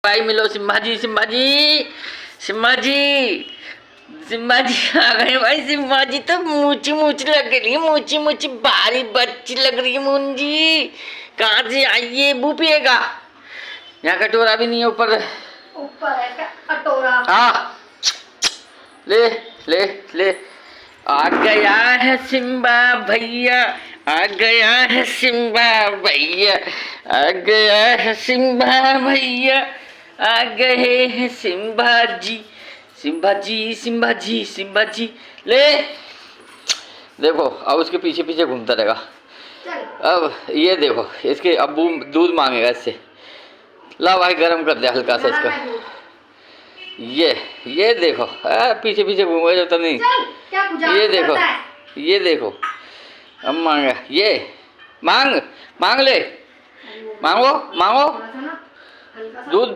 भाई मिलो सिम्हा जी सिम्हा जी सिम्हा जी सिम्हा जी आ गए भाई। सिम्हा जी तो मूची मूची लग रही, मूची मूची भारी बच्ची लग रही है। मुंजी कहाँ से आई ये? बू पिएगा? यहाँ कटोरा भी नहीं है, ऊपर ऊपर है क्या कटोरा? हाँ ले ले ले। आ गया है सिम्बा भैया, आ गया है सिम्बा भैया, आ गया है सिम्बा भैया, आ गए हैं सिम्बा जी सिम्बा जी सिम्बा जी सिम्बा जी। ले देखो अब उसके पीछे पीछे घूमता रहेगा। अब ये देखो इसके अब्बू दूध मांगेगा इससे। ला भाई गरम कर दे हल्का सा इसका। ये देखो पीछे पीछे घूमेगा जब तक नहीं। ये देखो अब मांगा। ये मांग मांग ले, मांगो मांगो दूध।